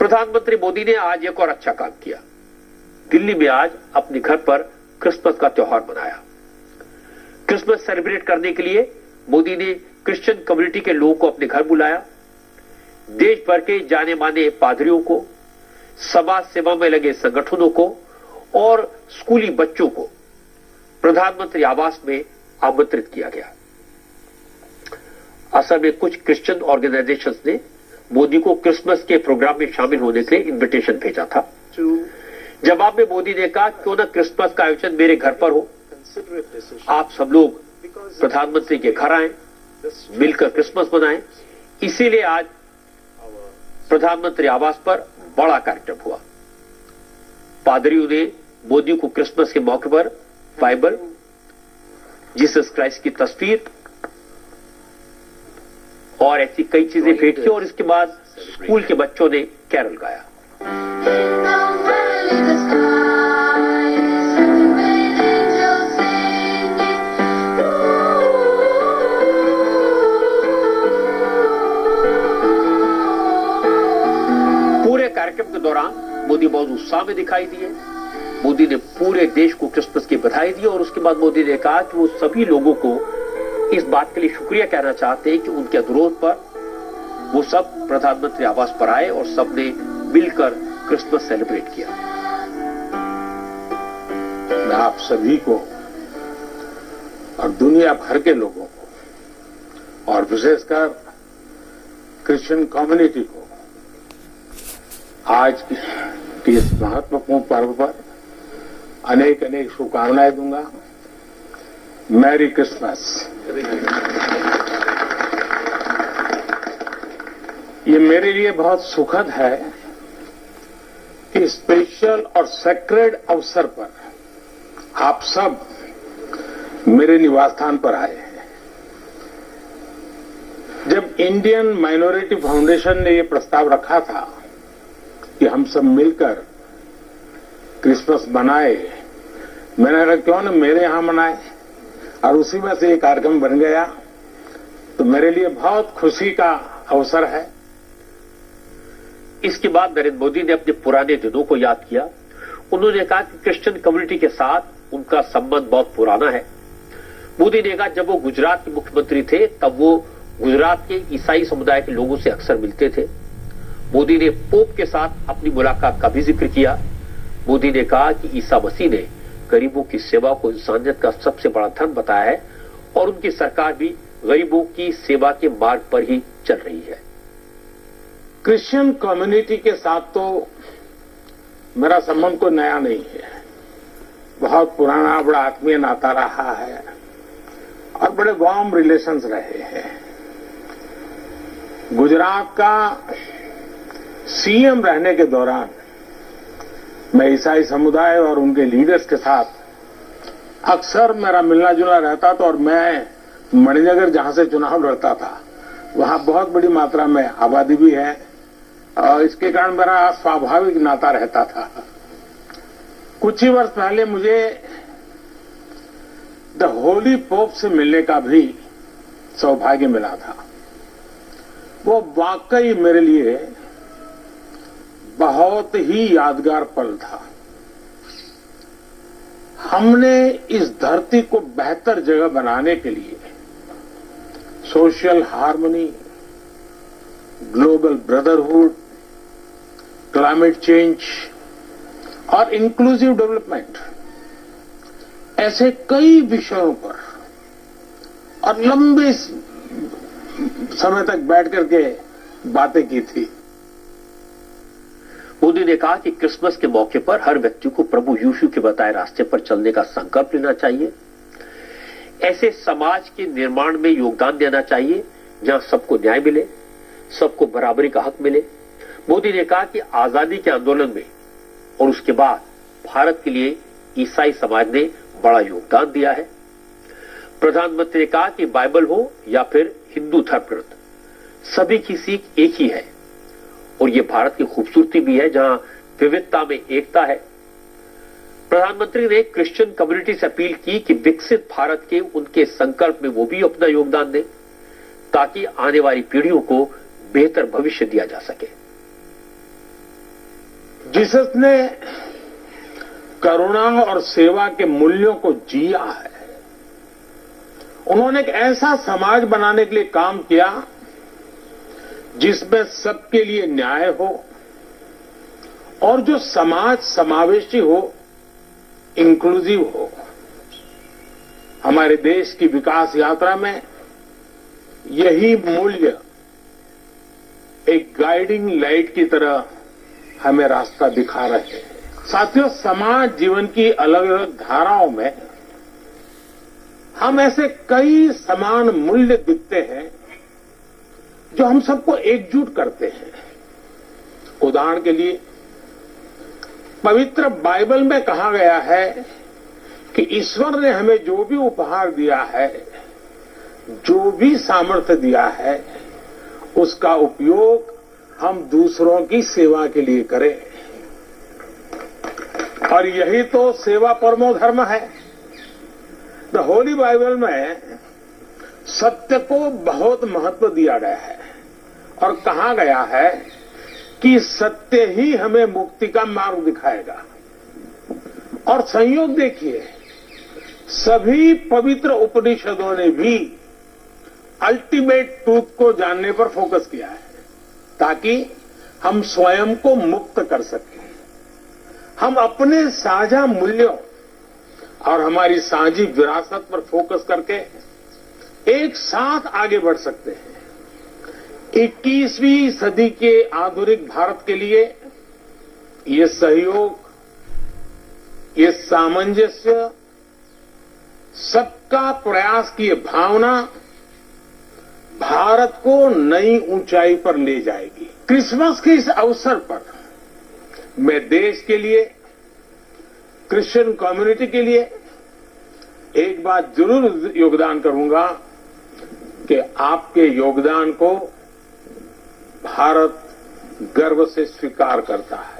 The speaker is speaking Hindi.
प्रधानमंत्री मोदी ने आज एक और अच्छा काम किया। दिल्ली में आज अपने घर पर क्रिसमस का त्योहार मनाया। क्रिसमस सेलिब्रेट करने के लिए मोदी ने क्रिश्चियन कम्युनिटी के लोगों को अपने घर बुलाया। देश भर के जाने माने पादरियों को, समाज सेवा में लगे संगठनों को और स्कूली बच्चों को प्रधानमंत्री आवास में आमंत्रित किया गया। असल में कुछ क्रिश्चियन ऑर्गेनाइजेशंस ने मोदी को क्रिसमस के प्रोग्राम में शामिल होने के लिए इन्विटेशन भेजा था। जवाब में मोदी ने कहा, क्यों ना क्रिसमस का आयोजन मेरे घर पर हो, आप सब लोग प्रधानमंत्री के घर आए, मिलकर क्रिसमस मनाएं। इसीलिए आज प्रधानमंत्री आवास पर बड़ा कार्यक्रम हुआ। पादरियों ने मोदी को क्रिसमस के मौके पर बाइबल, जीसस क्राइस्ट की तस्वीर और ऐसी कई चीजें भेंट की और इसके बाद स्कूल के बच्चों ने कैरल गाया। पूरे कार्यक्रम के दौरान मोदी बहुत उत्साह में दिखाई दिए। मोदी ने पूरे देश को क्रिसमस की बधाई दी और उसके बाद मोदी ने कहा कि वो सभी लोगों को इस बात के लिए शुक्रिया कहना चाहते हैं कि उनके अनुरोध पर वो सब प्रधानमंत्री आवास पर आए और सबने मिलकर क्रिसमस सेलिब्रेट किया। मैं आप सभी को और दुनिया भर के लोगों को और विशेषकर क्रिश्चियन कम्युनिटी को आज की इस महत्वपूर्ण पर्व पर अनेक अनेक शुभकामनाएं दूंगा। Merry Christmas. ये मेरे लिए बहुत सुखद है कि स्पेशल और सेक्रेड अवसर पर आप सब मेरे निवास स्थान पर आए हैं। जब इंडियन माइनॉरिटी फाउंडेशन ने ये प्रस्ताव रखा था कि हम सब मिलकर क्रिसमस मनाए, मैंने कहा क्यों न मेरे यहां मनाए, और उसी में से ये कार्यक्रम बन गया। तो मेरे लिए बहुत खुशी का अवसर है। इसके बाद नरेंद्र मोदी ने अपने पुराने दिनों को याद किया। उन्होंने कहा कि क्रिश्चियन कम्युनिटी के साथ उनका संबंध बहुत पुराना है। मोदी ने कहा जब वो गुजरात के मुख्यमंत्री थे तब वो गुजरात के ईसाई समुदाय के लोगों से अक्सर मिलते थे। मोदी ने पोप के साथ अपनी मुलाकात का भी जिक्र किया। मोदी ने कहा कि ईसा मसीह ने गरीबों की सेवा को इंसानियत का सबसे बड़ा धर्म बताया है और उनकी सरकार भी गरीबों की सेवा के मार्ग पर ही चल रही है। क्रिश्चियन कम्युनिटी के साथ तो मेरा संबंध कोई नया नहीं है। बहुत पुराना बड़ा आत्मीय नाता रहा है और बड़े वार्म रिलेशंस रहे हैं। गुजरात का सीएम रहने के दौरान मैं ईसाई समुदाय और उनके लीडर्स के साथ अक्सर मेरा मिलना जुलना रहता था और मैं मणिनगर जहां से चुनाव लड़ता था वहां बहुत बड़ी मात्रा में आबादी भी है और इसके कारण मेरा स्वाभाविक नाता रहता था। कुछ ही वर्ष पहले मुझे द होली पोप से मिलने का भी सौभाग्य मिला था। वो वाकई मेरे लिए बहुत ही यादगार पल था। हमने इस धरती को बेहतर जगह बनाने के लिए social harmony, global brotherhood, climate change और इंक्लूसिव डेवलपमेंट ऐसे कई विषयों पर और लंबे समय तक बैठ करके बातें की थी। मोदी ने कहा कि क्रिसमस के मौके पर हर व्यक्ति को प्रभु यीशु के बताए रास्ते पर चलने का संकल्प लेना चाहिए। ऐसे समाज के निर्माण में योगदान देना चाहिए जहां सबको न्याय मिले, सबको बराबरी का हक मिले। मोदी ने कहा कि आजादी के आंदोलन में और उसके बाद भारत के लिए ईसाई समाज ने बड़ा योगदान दिया है। प्रधानमंत्री ने कहा कि बाइबल हो या फिर हिंदू धर्म ग्रंथ, सभी की सीख एक ही है और ये भारत की खूबसूरती भी है जहां विविधता में एकता है। प्रधानमंत्री ने क्रिश्चियन कम्युनिटी से अपील की कि विकसित भारत के उनके संकल्प में वो भी अपना योगदान दें ताकि आने वाली पीढ़ियों को बेहतर भविष्य दिया जा सके। जिसने करुणा और सेवा के मूल्यों को जिया है, उन्होंने एक ऐसा समाज बनाने के लिए काम किया जिसमें सबके लिए न्याय हो और जो समाज समावेशी हो, इंक्लूसिव हो। हमारे देश की विकास यात्रा में यही मूल्य एक गाइडिंग लाइट की तरह हमें रास्ता दिखा रहे हैं। साथियों, समाज जीवन की अलग अलग धाराओं में हम ऐसे कई समान मूल्य दिखते हैं जो हम सबको एकजुट करते हैं। उदाहरण के लिए, पवित्र बाइबल में कहा गया है कि ईश्वर ने हमें जो भी उपहार दिया है, जो भी सामर्थ्य दिया है, उसका उपयोग हम दूसरों की सेवा के लिए करें। और यही तो सेवा परमो धर्म है। द होली बाइबल में सत्य को बहुत महत्व दिया गया है और कहा गया है कि सत्य ही हमें मुक्ति का मार्ग दिखाएगा। और संयोग देखिए, सभी पवित्र उपनिषदों ने भी अल्टीमेट ट्रूथ को जानने पर फोकस किया है ताकि हम स्वयं को मुक्त कर सकें। हम अपने साझा मूल्यों और हमारी साझी विरासत पर फोकस करके एक साथ आगे बढ़ सकते हैं। 21वीं सदी के आधुनिक भारत के लिए ये सहयोग, ये सामंजस्य, सबका प्रयास की ये भावना भारत को नई ऊंचाई पर ले जाएगी। क्रिसमस के इस अवसर पर मैं देश के लिए, क्रिश्चियन कम्युनिटी के लिए एक बात जरूर योगदान करूंगा कि आपके योगदान को भारत गर्व से स्वीकार करता है।